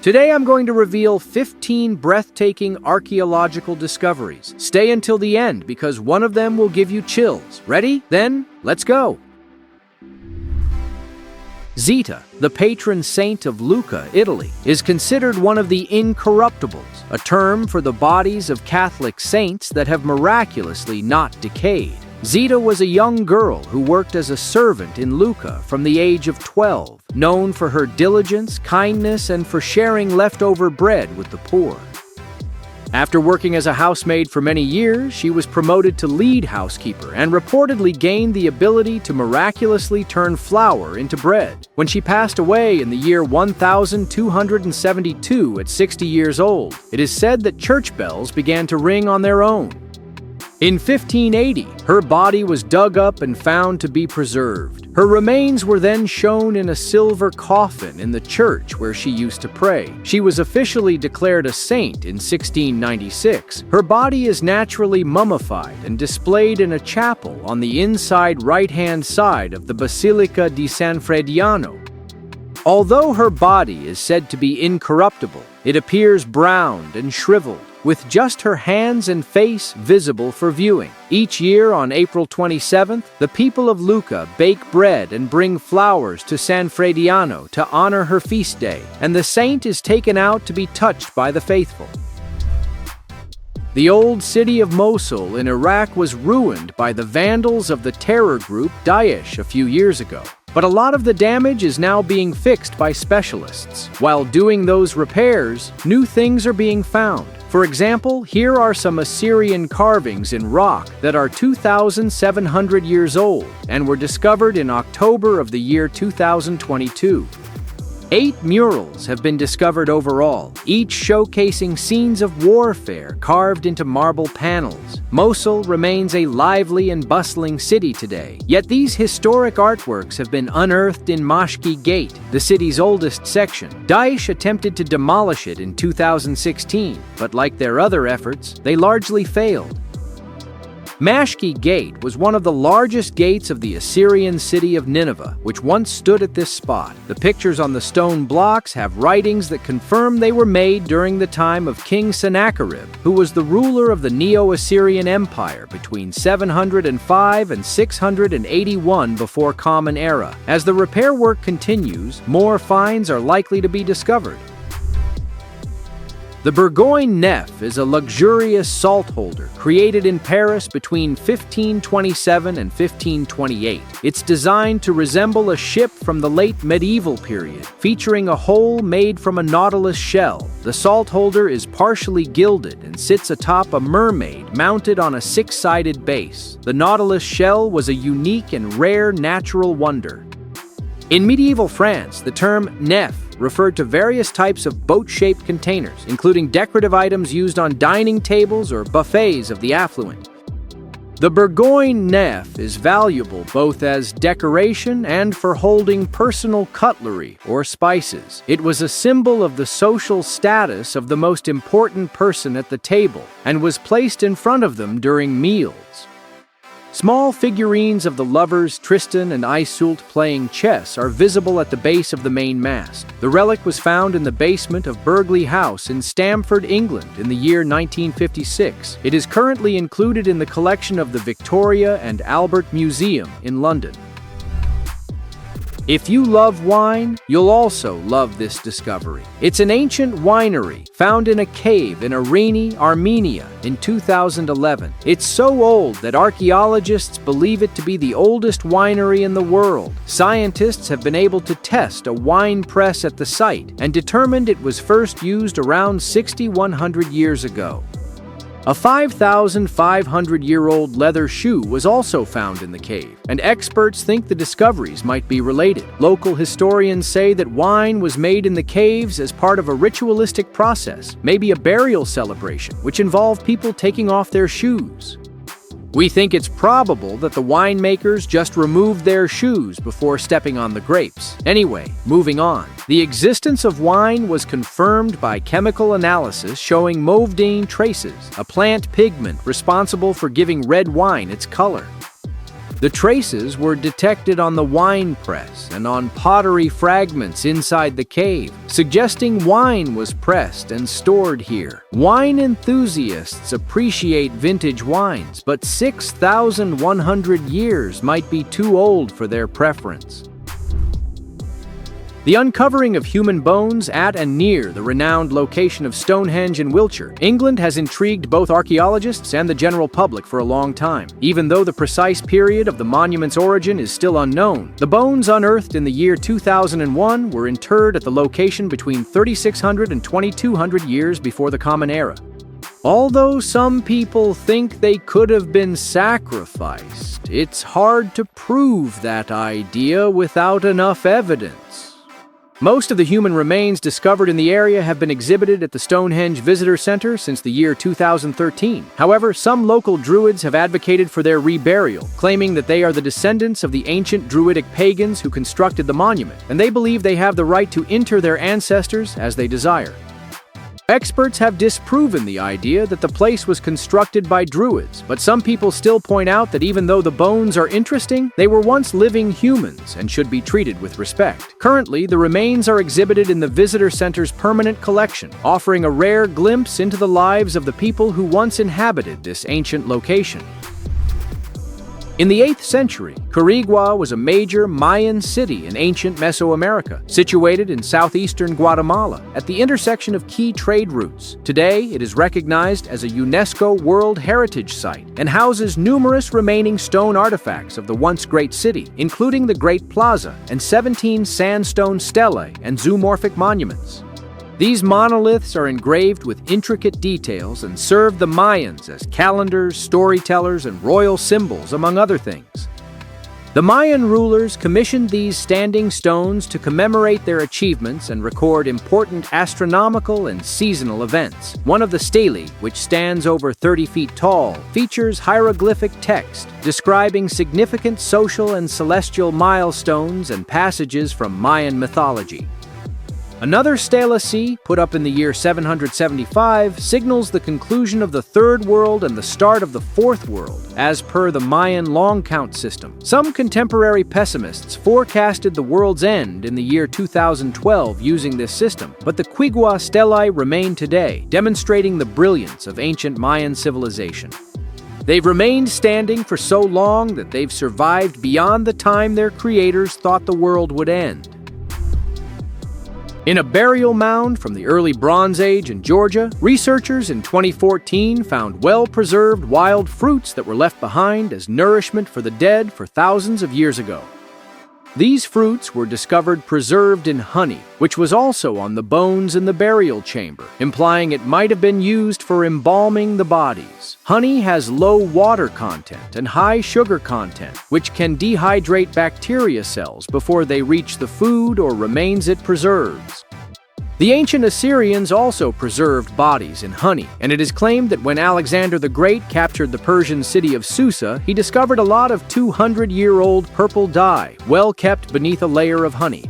Today I'm going to reveal 15 breathtaking archaeological discoveries. Stay until the end because one of them will give you chills. Ready? Then, let's go! Zita, the patron saint of Lucca, Italy, is considered one of the incorruptibles, a term for the bodies of Catholic saints that have miraculously not decayed. Zita was a young girl who worked as a servant in Lucca from the age of 12, known for her diligence, kindness, and for sharing leftover bread with the poor. After working as a housemaid for many years, she was promoted to lead housekeeper and reportedly gained the ability to miraculously turn flour into bread. When she passed away in the year 1272 at 60 years old, it is said that church bells began to ring on their own. In 1580, her body was dug up and found to be preserved. Her remains were then shown in a silver coffin in the church where she used to pray. She was officially declared a saint in 1696. Her body is naturally mummified and displayed in a chapel on the inside right-hand side of the Basilica di San Frediano. Although her body is said to be incorruptible, it appears browned and shriveled, with just her hands and face visible for viewing. Each year on April 27th, the people of Lucca bake bread and bring flowers to San Frediano to honor her feast day, and the saint is taken out to be touched by the faithful. The old city of Mosul in Iraq was ruined by the vandals of the terror group Daesh a few years ago. But a lot of the damage is now being fixed by specialists. While doing those repairs, new things are being found. For example, here are some Assyrian carvings in rock that are 2,700 years old and were discovered in October of the year 2022. 8 murals have been discovered overall, each showcasing scenes of warfare carved into marble panels. Mosul remains a lively and bustling city today, yet these historic artworks have been unearthed in Mashki Gate, the city's oldest section. Daesh attempted to demolish it in 2016, but like their other efforts, they largely failed. Mashki Gate was one of the largest gates of the Assyrian city of Nineveh, which once stood at this spot. The pictures on the stone blocks have writings that confirm they were made during the time of King Sennacherib, who was the ruler of the Neo-Assyrian Empire between 705 and 681 before Common Era. As the repair work continues, more finds are likely to be discovered. The Bourgogne Nef is a luxurious salt holder created in Paris between 1527 and 1528. It's designed to resemble a ship from the late medieval period, featuring a hole made from a nautilus shell. The salt holder is partially gilded and sits atop a mermaid mounted on a 6-sided base. The nautilus shell was a unique and rare natural wonder. In medieval France, the term nef referred to various types of boat-shaped containers, including decorative items used on dining tables or buffets of the affluent. The Bourgogne nef is valuable both as decoration and for holding personal cutlery or spices. It was a symbol of the social status of the most important person at the table and was placed in front of them during meals. Small figurines of the lovers Tristan and Iseult playing chess are visible at the base of the main mast. The relic was found in the basement of Burghley House in Stamford, England in the year 1956. It is currently included in the collection of the Victoria and Albert Museum in London. If you love wine, you'll also love this discovery. It's an ancient winery found in a cave in Arini, Armenia in 2011. It's so old that archaeologists believe it to be the oldest winery in the world. Scientists have been able to test a wine press at the site and determined it was first used around 6,100 years ago. A 5,500-year-old leather shoe was also found in the cave, and experts think the discoveries might be related. Local historians say that wine was made in the caves as part of a ritualistic process, maybe a burial celebration, which involved people taking off their shoes. We think it's probable that the winemakers just removed their shoes before stepping on the grapes. Anyway, moving on. The existence of wine was confirmed by chemical analysis showing mauvedine traces, a plant pigment responsible for giving red wine its color. The traces were detected on the wine press and on pottery fragments inside the cave, suggesting wine was pressed and stored here. Wine enthusiasts appreciate vintage wines, but 6,100 years might be too old for their preference. The uncovering of human bones at and near the renowned location of Stonehenge in Wiltshire, England, has intrigued both archaeologists and the general public for a long time. Even though the precise period of the monument's origin is still unknown, the bones unearthed in the year 2001 were interred at the location between 3,600 and 2,200 years before the Common Era. Although some people think they could have been sacrificed, it's hard to prove that idea without enough evidence. Most of the human remains discovered in the area have been exhibited at the Stonehenge Visitor Center since the year 2013. However, some local Druids have advocated for their reburial, claiming that they are the descendants of the ancient Druidic pagans who constructed the monument, and they believe they have the right to inter their ancestors as they desire. Experts have disproven the idea that the place was constructed by Druids, but some people still point out that even though the bones are interesting, they were once living humans and should be treated with respect. Currently, the remains are exhibited in the Visitor Center's permanent collection, offering a rare glimpse into the lives of the people who once inhabited this ancient location. In the 8th century, Quirigua was a major Mayan city in ancient Mesoamerica, situated in southeastern Guatemala at the intersection of key trade routes. Today, it is recognized as a UNESCO World Heritage Site and houses numerous remaining stone artifacts of the once great city, including the Great Plaza and 17 sandstone stelae and zoomorphic monuments. These monoliths are engraved with intricate details and served the Mayans as calendars, storytellers, and royal symbols, among other things. The Mayan rulers commissioned these standing stones to commemorate their achievements and record important astronomical and seasonal events. One of the stelae, which stands over 30 feet tall, features hieroglyphic text describing significant social and celestial milestones and passages from Mayan mythology. Another stela C, put up in the year 775, signals the conclusion of the Third World and the start of the Fourth World, as per the Mayan long count system. Some contemporary pessimists forecasted the world's end in the year 2012 using this system, but the Quirigua stelae remain today, demonstrating the brilliance of ancient Mayan civilization. They've remained standing for so long that they've survived beyond the time their creators thought the world would end. In a burial mound from the early Bronze Age in Georgia, researchers in 2014 found well-preserved wild fruits that were left behind as nourishment for the dead for thousands of years ago. These fruits were discovered preserved in honey, which was also on the bones in the burial chamber, implying it might have been used for embalming the bodies. Honey has low water content and high sugar content, which can dehydrate bacteria cells before they reach the food or remains it preserves. The ancient Assyrians also preserved bodies in honey, and it is claimed that when Alexander the Great captured the Persian city of Susa, he discovered a lot of 200-year-old purple dye, well kept beneath a layer of honey.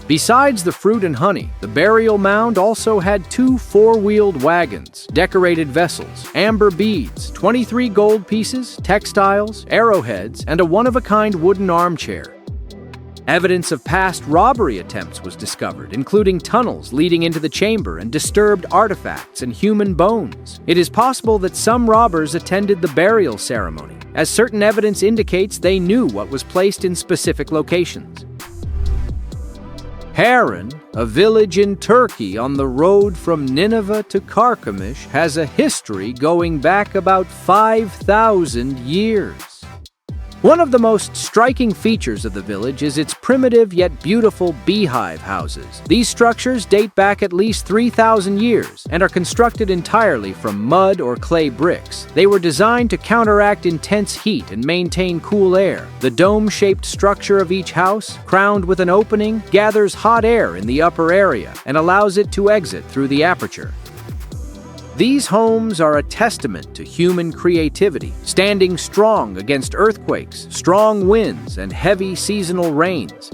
Besides the fruit and honey, the burial mound also had 2 four-wheeled wagons, decorated vessels, amber beads, 23 gold pieces, textiles, arrowheads, and a one-of-a-kind wooden armchair. Evidence of past robbery attempts was discovered, including tunnels leading into the chamber and disturbed artifacts and human bones. It is possible that some robbers attended the burial ceremony, as certain evidence indicates they knew what was placed in specific locations. Harran, a village in Turkey on the road from Nineveh to Carchemish, has a history going back about 5,000 years. One of the most striking features of the village is its primitive yet beautiful beehive houses. These structures date back at least 3,000 years and are constructed entirely from mud or clay bricks. They were designed to counteract intense heat and maintain cool air. The dome-shaped structure of each house, crowned with an opening, gathers hot air in the upper area and allows it to exit through the aperture. These homes are a testament to human creativity, standing strong against earthquakes, strong winds, and heavy seasonal rains.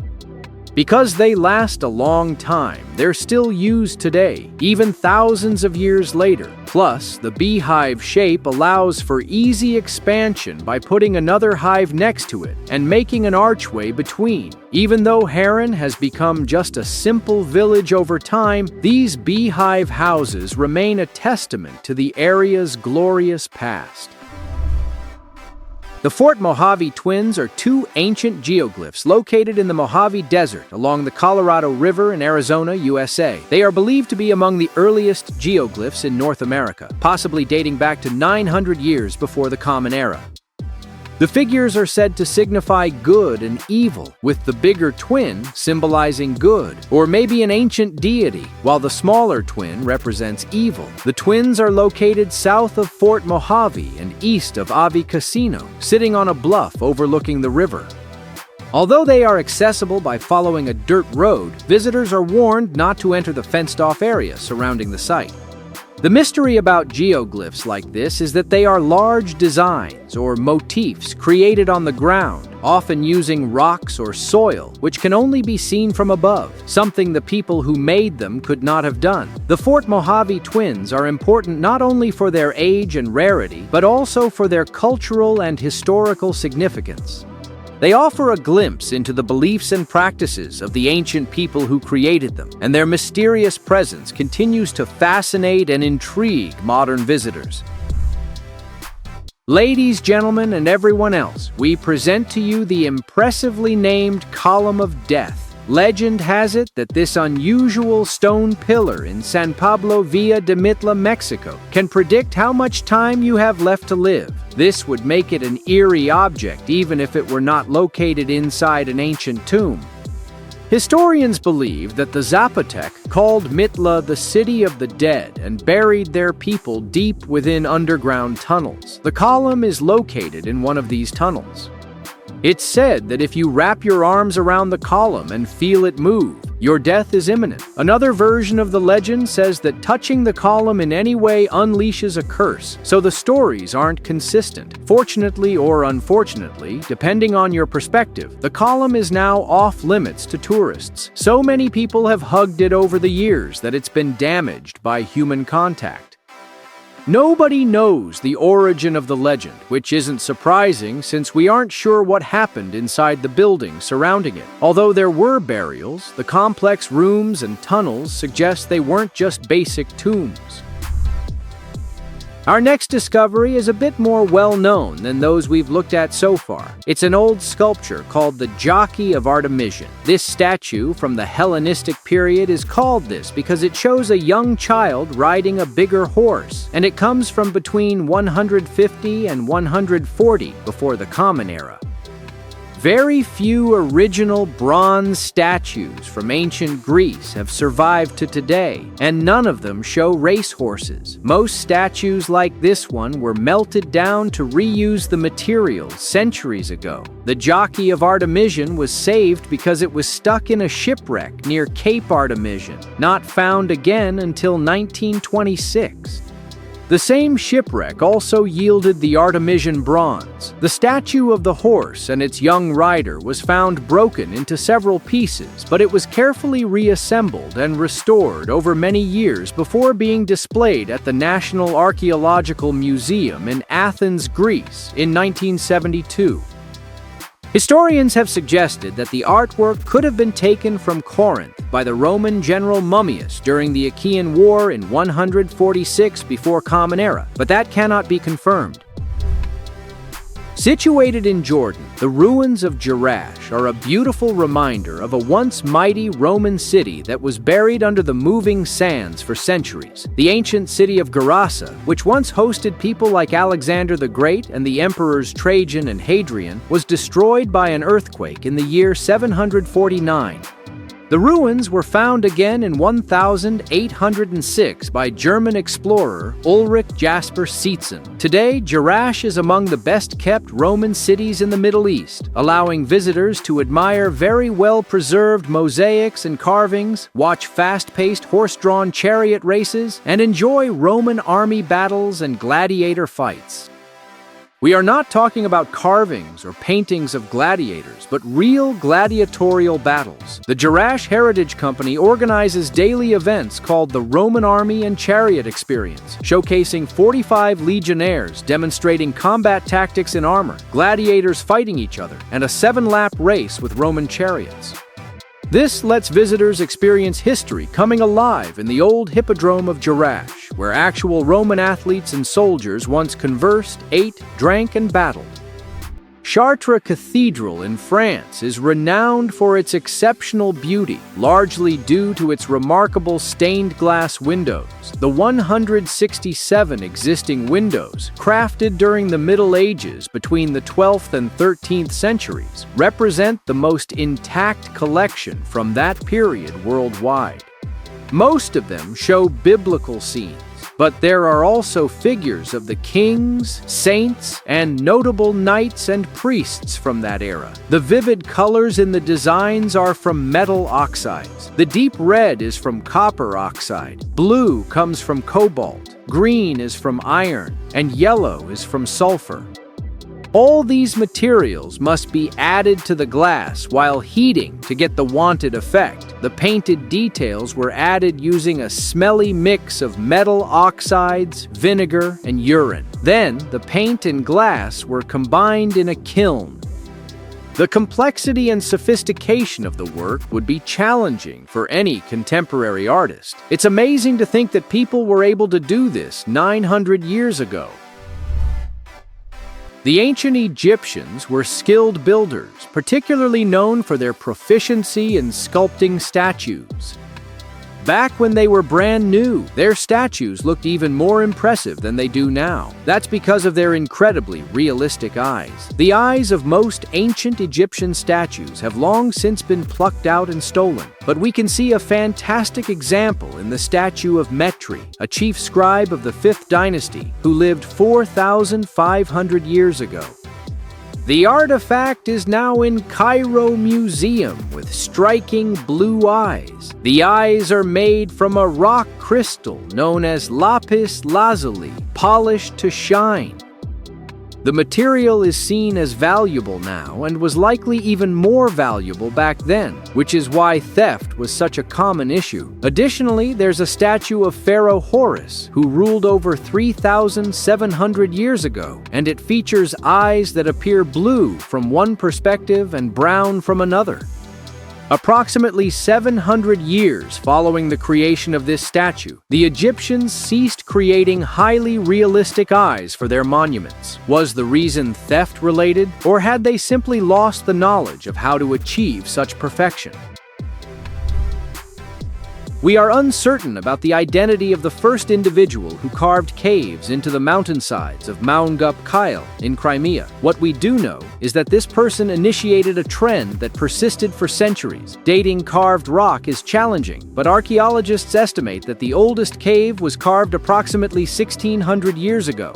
Because they last a long time, they're still used today, even thousands of years later. Plus, the beehive shape allows for easy expansion by putting another hive next to it and making an archway between. Even though Heron has become just a simple village over time, these beehive houses remain a testament to the area's glorious past. The Fort Mojave Twins are two ancient geoglyphs located in the Mojave Desert along the Colorado River in Arizona, USA. They are believed to be among the earliest geoglyphs in North America, possibly dating back to 900 years before the Common Era. The figures are said to signify good and evil, with the bigger twin symbolizing good, or maybe an ancient deity, while the smaller twin represents evil. The twins are located south of Fort Mojave and east of Avi Casino, sitting on a bluff overlooking the river. Although they are accessible by following a dirt road, visitors are warned not to enter the fenced-off area surrounding the site. The mystery about geoglyphs like this is that they are large designs or motifs created on the ground, often using rocks or soil, which can only be seen from above, something the people who made them could not have done. The Fort Mojave Twins are important not only for their age and rarity, but also for their cultural and historical significance. They offer a glimpse into the beliefs and practices of the ancient people who created them, and their mysterious presence continues to fascinate and intrigue modern visitors. Ladies, gentlemen, and everyone else, we present to you the impressively named Column of Death. Legend has it that this unusual stone pillar in San Pablo Villa de Mitla, Mexico, can predict how much time you have left to live. This would make it an eerie object even if it were not located inside an ancient tomb. Historians believe that the Zapotec called Mitla the City of the Dead and buried their people deep within underground tunnels. The column is located in one of these tunnels. It's said that if you wrap your arms around the column and feel it move, your death is imminent. Another version of the legend says that touching the column in any way unleashes a curse, so the stories aren't consistent. Fortunately or unfortunately, depending on your perspective, the column is now off limits to tourists. So many people have hugged it over the years that it's been damaged by human contact. Nobody knows the origin of the legend, which isn't surprising since we aren't sure what happened inside the building surrounding it. Although there were burials, the complex rooms and tunnels suggest they weren't just basic tombs. Our next discovery is a bit more well-known than those we've looked at so far. It's an old sculpture called the Jockey of Artemision. This statue from the Hellenistic period is called this because it shows a young child riding a bigger horse, and it comes from between 150 and 140 before the Common Era. Very few original bronze statues from ancient Greece have survived to today, and none of them show racehorses. Most statues like this one were melted down to reuse the materials centuries ago. The Jockey of Artemision was saved because it was stuck in a shipwreck near Cape Artemision, not found again until 1926. The same shipwreck also yielded the Artemision bronze. The statue of the horse and its young rider was found broken into several pieces, but it was carefully reassembled and restored over many years before being displayed at the National Archaeological Museum in Athens, Greece, in 1972. Historians have suggested that the artwork could have been taken from Corinth by the Roman general Mummius during the Achaean War in 146 before Common Era, but that cannot be confirmed. Situated in Jordan, the ruins of Jerash are a beautiful reminder of a once mighty Roman city that was buried under the moving sands for centuries. The ancient city of Gerasa, which once hosted people like Alexander the Great and the emperors Trajan and Hadrian, was destroyed by an earthquake in the year 749. The ruins were found again in 1806 by German explorer Ulrich Jasper Seetzen. Today, Jerash is among the best-kept Roman cities in the Middle East, allowing visitors to admire very well-preserved mosaics and carvings, watch fast-paced horse-drawn chariot races, and enjoy Roman army battles and gladiator fights. We are not talking about carvings or paintings of gladiators, but real gladiatorial battles. The Jerash Heritage Company organizes daily events called the Roman Army and Chariot Experience, showcasing 45 legionnaires demonstrating combat tactics in armor, gladiators fighting each other, and a 7-lap race with Roman chariots. This lets visitors experience history coming alive in the old hippodrome of Jerash, where actual Roman athletes and soldiers once conversed, ate, drank, and battled. Chartres Cathedral in France is renowned for its exceptional beauty, largely due to its remarkable stained glass windows. The 167 existing windows, crafted during the Middle Ages between the 12th and 13th centuries, represent the most intact collection from that period worldwide. Most of them show biblical scenes, but there are also figures of the kings, saints, and notable knights and priests from that era. The vivid colors in the designs are from metal oxides. The deep red is from copper oxide, blue comes from cobalt, green is from iron, and yellow is from sulfur. All these materials must be added to the glass while heating to get the wanted effect. The painted details were added using a smelly mix of metal oxides, vinegar, and urine. Then, the paint and glass were combined in a kiln. The complexity and sophistication of the work would be challenging for any contemporary artist. It's amazing to think that people were able to do this 900 years ago. The ancient Egyptians were skilled builders, particularly known for their proficiency in sculpting statues. Back when they were brand new, their statues looked even more impressive than they do now. That's because of their incredibly realistic eyes. The eyes of most ancient Egyptian statues have long since been plucked out and stolen, but we can see a fantastic example in the statue of Metri, a chief scribe of the 5th dynasty who lived 4,500 years ago. The artifact is now in Cairo Museum with striking blue eyes. The eyes are made from a rock crystal known as lapis lazuli, polished to shine. The material is seen as valuable now and was likely even more valuable back then, which is why theft was such a common issue. Additionally, there's a statue of Pharaoh Horus, who ruled over 3,700 years ago, and it features eyes that appear blue from one perspective and brown from another. Approximately 700 years following the creation of this statue, the Egyptians ceased creating highly realistic eyes for their monuments. Was the reason theft related, or had they simply lost the knowledge of how to achieve such perfection? We are uncertain about the identity of the first individual who carved caves into the mountainsides of Maungup Kyle in Crimea. What we do know is that this person initiated a trend that persisted for centuries. Dating carved rock is challenging, but archaeologists estimate that the oldest cave was carved approximately 1,600 years ago.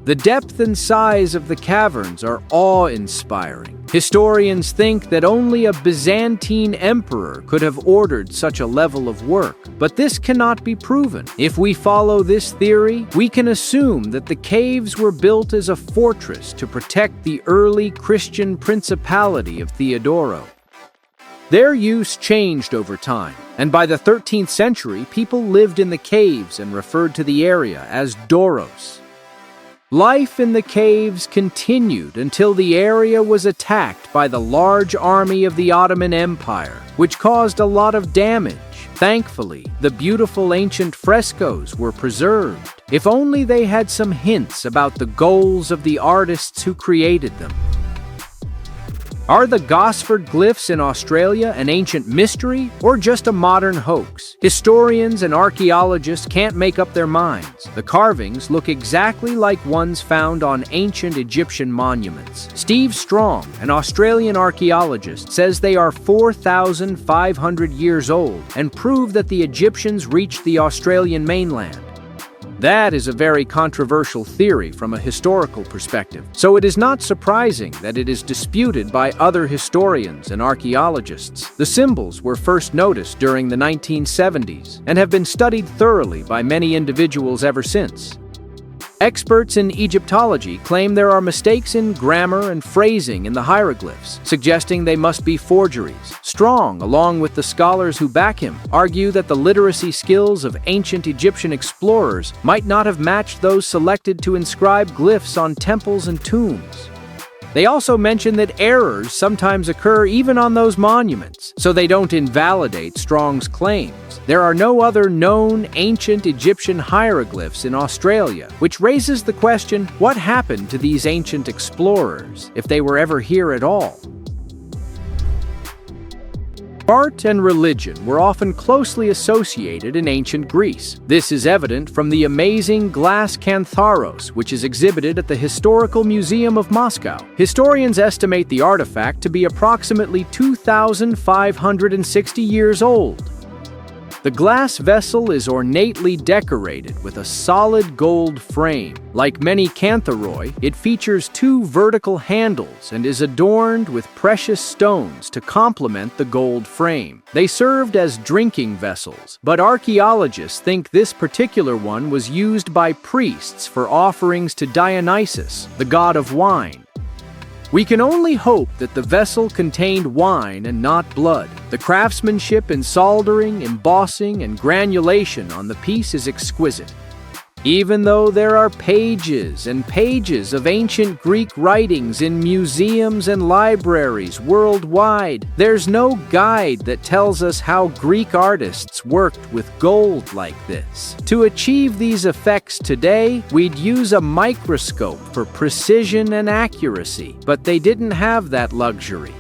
The depth and size of the caverns are awe-inspiring. Historians think that only a Byzantine emperor could have ordered such a level of work, but this cannot be proven. If we follow this theory, we can assume that the caves were built as a fortress to protect the early Christian principality of Theodoro. Their use changed over time, and by the 13th century, people lived in the caves and referred to the area as Doros. Life in the caves continued until the area was attacked by the large army of the Ottoman Empire, which caused a lot of damage. Thankfully, the beautiful ancient frescoes were preserved, if only they had some hints about the goals of the artists who created them. Are the Gosford glyphs in Australia an ancient mystery or just a modern hoax? Historians and archaeologists can't make up their minds. The carvings look exactly like ones found on ancient Egyptian monuments. Steve Strong, an Australian archaeologist, says they are 4,500 years old and prove that the Egyptians reached the Australian mainland. That is a very controversial theory from a historical perspective, so it is not surprising that it is disputed by other historians and archaeologists. The symbols were first noticed during the 1970s and have been studied thoroughly by many individuals ever since. Experts in Egyptology claim there are mistakes in grammar and phrasing in the hieroglyphs, suggesting they must be forgeries. Strong, along with the scholars who back him, argue that the literacy skills of ancient Egyptian explorers might not have matched those selected to inscribe glyphs on temples and tombs. They also mention that errors sometimes occur even on those monuments, so they don't invalidate Strong's claims. There are no other known ancient Egyptian hieroglyphs in Australia, which raises the question, what happened to these ancient explorers, if they were ever here at all? Art and religion were often closely associated in ancient Greece. This is evident from the amazing glass cantharos, which is exhibited at the Historical Museum of Moscow. Historians estimate the artifact to be approximately 2,560 years old. The glass vessel is ornately decorated with a solid gold frame. Like many cantharoi, it features two vertical handles and is adorned with precious stones to complement the gold frame. They served as drinking vessels, but archaeologists think this particular one was used by priests for offerings to Dionysus, the god of wine. We can only hope that the vessel contained wine and not blood. The craftsmanship in soldering, embossing, and granulation on the piece is exquisite. Even though there are pages and pages of ancient Greek writings in museums and libraries worldwide, there's no guide that tells us how Greek artists worked with gold like this. To achieve these effects today, we'd use a microscope for precision and accuracy, but they didn't have that luxury.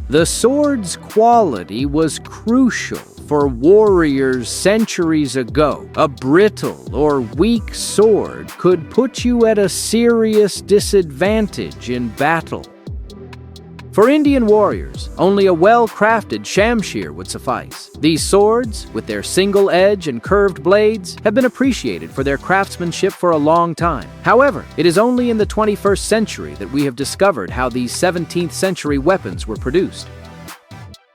The sword's quality was crucial for warriors centuries ago. A brittle or weak sword could put you at a serious disadvantage in battle. For Indian warriors, only a well-crafted shamshir would suffice. These swords, with their single edge and curved blades, have been appreciated for their craftsmanship for a long time. However, it is only in the 21st century that we have discovered how these 17th century weapons were produced.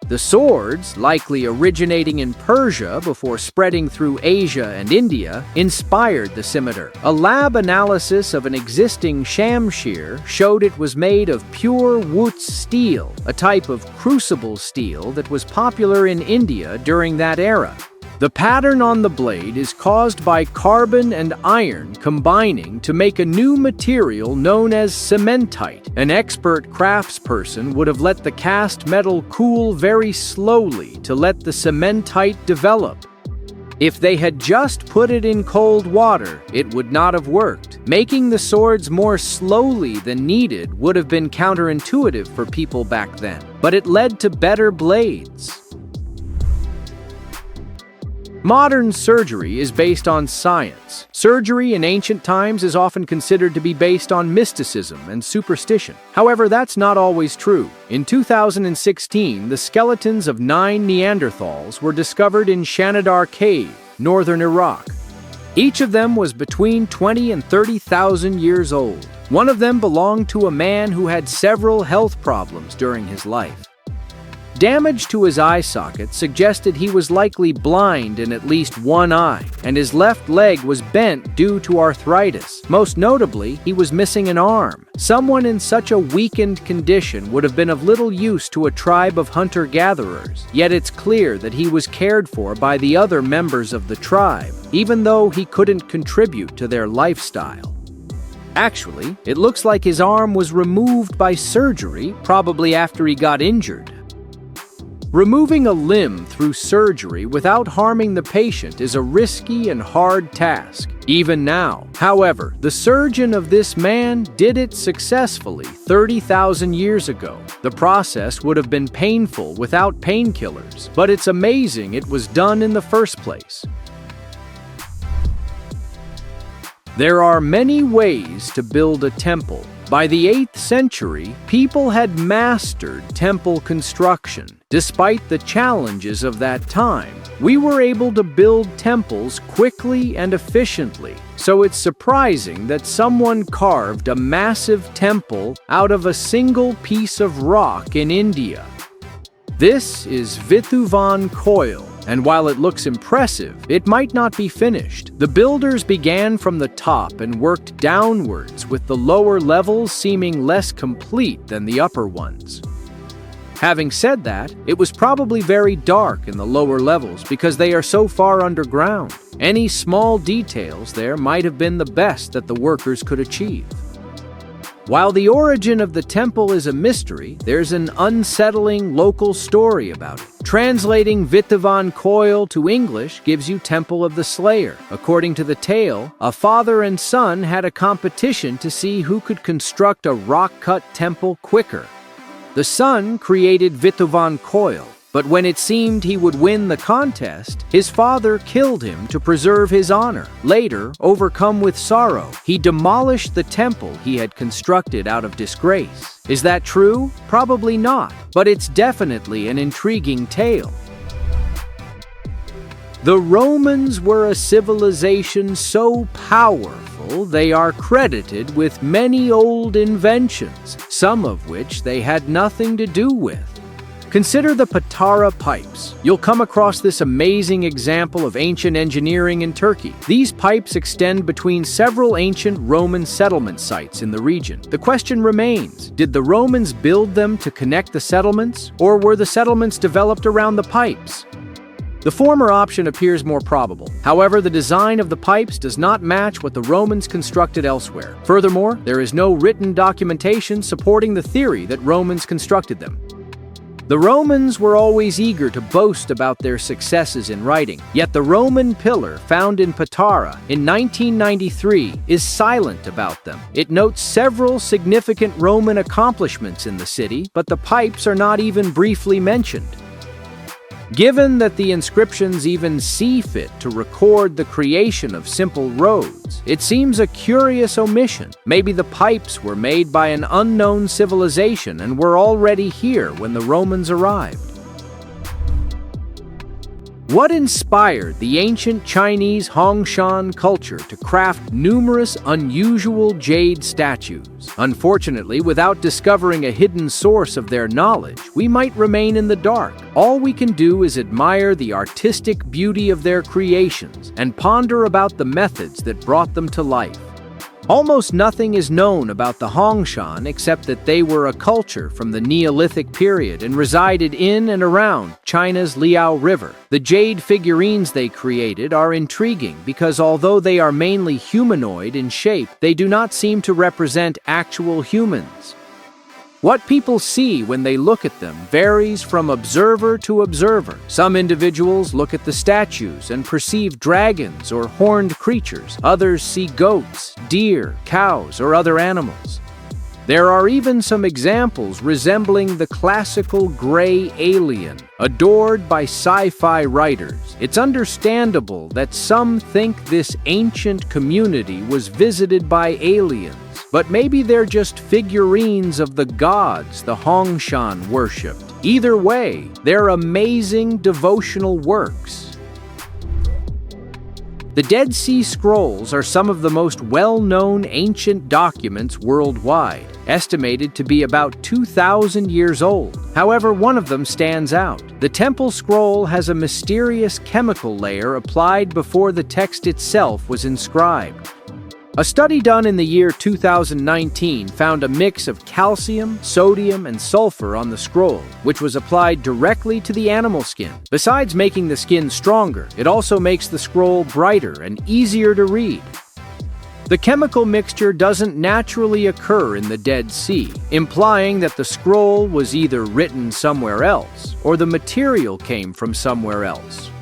The swords, likely originating in Persia before spreading through Asia and India, inspired the scimitar. A lab analysis of an existing shamshir showed it was made of pure Wootz steel, a type of crucible steel that was popular in India during that era. The pattern on the blade is caused by carbon and iron combining to make a new material known as cementite. An expert craftsperson would have let the cast metal cool very slowly to let the cementite develop. If they had just put it in cold water, it would not have worked. Making the swords more slowly than needed would have been counterintuitive for people back then, but it led to better blades. Modern surgery is based on science. Surgery in ancient times is often considered to be based on mysticism and superstition. However, that's not always true. In 2016, the skeletons of 9 Neanderthals were discovered in Shanidar Cave, northern Iraq. Each of them was between 20 and 30,000 years old. One of them belonged to a man who had several health problems during his life. Damage to his eye socket suggested he was likely blind in at least one eye, and his left leg was bent due to arthritis. Most notably, he was missing an arm. Someone in such a weakened condition would have been of little use to a tribe of hunter-gatherers, yet it's clear that he was cared for by the other members of the tribe, even though he couldn't contribute to their lifestyle. Actually, it looks like his arm was removed by surgery, probably after he got injured. Removing a limb through surgery without harming the patient is a risky and hard task, even now. However, the surgeon of this man did it successfully 30,000 years ago. The process would have been painful without painkillers, but it's amazing it was done in the first place. There are many ways to build a temple. By the 8th century, people had mastered temple construction. Despite the challenges of that time, we were able to build temples quickly and efficiently. So it's surprising that someone carved a massive temple out of a single piece of rock in India. This is Vithuvan Coil, and while it looks impressive, it might not be finished. The builders began from the top and worked downwards, with the lower levels seeming less complete than the upper ones. Having said that, it was probably very dark in the lower levels because they are so far underground. Any small details there might have been the best that the workers could achieve. While the origin of the temple is a mystery, there's an unsettling local story about it. Translating Vitavan Coil to English gives you Temple of the Slayer. According to the tale, a father and son had a competition to see who could construct a rock-cut temple quicker. The son created Vitavan Coil, but when it seemed he would win the contest, his father killed him to preserve his honor. Later, overcome with sorrow, he demolished the temple he had constructed out of disgrace. Is that true? Probably not, but it's definitely an intriguing tale. The Romans were a civilization so powerful they are credited with many old inventions, some of which they had nothing to do with. Consider the Patara pipes. You'll come across this amazing example of ancient engineering in Turkey. These pipes extend between several ancient Roman settlement sites in the region. The question remains, did the Romans build them to connect the settlements, or were the settlements developed around the pipes? The former option appears more probable. However, the design of the pipes does not match what the Romans constructed elsewhere. Furthermore, there is no written documentation supporting the theory that Romans constructed them. The Romans were always eager to boast about their successes in writing, yet the Roman pillar found in Patara in 1993 is silent about them. It notes several significant Roman accomplishments in the city, but the pipes are not even briefly mentioned. Given that the inscriptions even see fit to record the creation of simple roads, it seems a curious omission. Maybe the pipes were made by an unknown civilization and were already here when the Romans arrived. What inspired the ancient Chinese Hongshan culture to craft numerous unusual jade statues? Unfortunately, without discovering a hidden source of their knowledge, we might remain in the dark. All we can do is admire the artistic beauty of their creations and ponder about the methods that brought them to life. Almost nothing is known about the Hongshan except that they were a culture from the Neolithic period and resided in and around China's Liao River. The jade figurines they created are intriguing because although they are mainly humanoid in shape, they do not seem to represent actual humans. What people see when they look at them varies from observer to observer. Some individuals look at the statues and perceive dragons or horned creatures. Others see goats, deer, cows, or other animals. There are even some examples resembling the classical gray alien, adored by sci-fi writers. It's understandable that some think this ancient community was visited by aliens, but maybe they're just figurines of the gods the Hongshan worshipped. Either way, they're amazing devotional works. The Dead Sea Scrolls are some of the most well-known ancient documents worldwide, estimated to be about 2,000 years old. However, one of them stands out. The Temple Scroll has a mysterious chemical layer applied before the text itself was inscribed. A study done in the year 2019 found a mix of calcium, sodium, and sulfur on the scroll, which was applied directly to the animal skin. Besides making the skin stronger, it also makes the scroll brighter and easier to read. The chemical mixture doesn't naturally occur in the Dead Sea, implying that the scroll was either written somewhere else or the material came from somewhere else.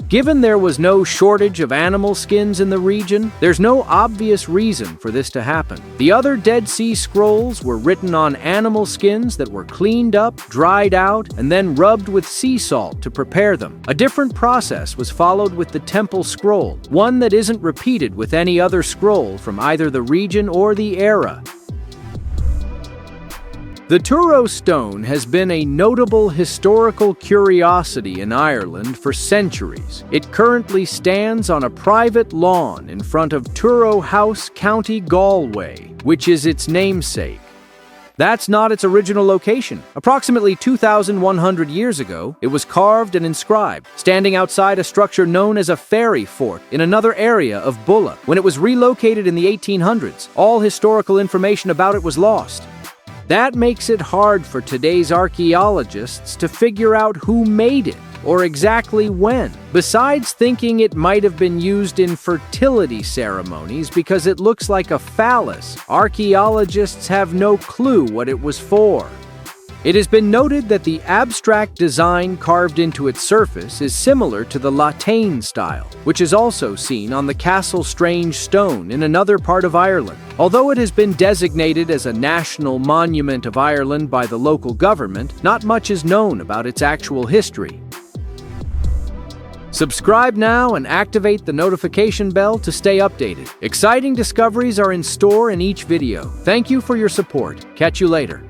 Given there was no shortage of animal skins in the region, there's no obvious reason for this to happen. The other Dead Sea Scrolls were written on animal skins that were cleaned up, dried out, and then rubbed with sea salt to prepare them. A different process was followed with the Temple Scroll, one that isn't repeated with any other scroll from either the region or the era. The Turo stone has been a notable historical curiosity in Ireland for centuries. It currently stands on a private lawn in front of Turo House, County Galway, which is its namesake. That's not its original location. Approximately 2,100 years ago, it was carved and inscribed, standing outside a structure known as a fairy fort in another area of Bulla. When it was relocated in the 1800s, all historical information about it was lost. That makes it hard for today's archaeologists to figure out who made it or exactly when. Besides thinking it might have been used in fertility ceremonies because it looks like a phallus, archaeologists have no clue what it was for. It has been noted that the abstract design carved into its surface is similar to the Latane style, which is also seen on the Castle Strange stone in another part of Ireland. Although it has been designated as a National Monument of Ireland by the local government, not much is known about its actual history. Subscribe now and activate the notification bell to stay updated. Exciting discoveries are in store in each video. Thank you for your support. Catch you later.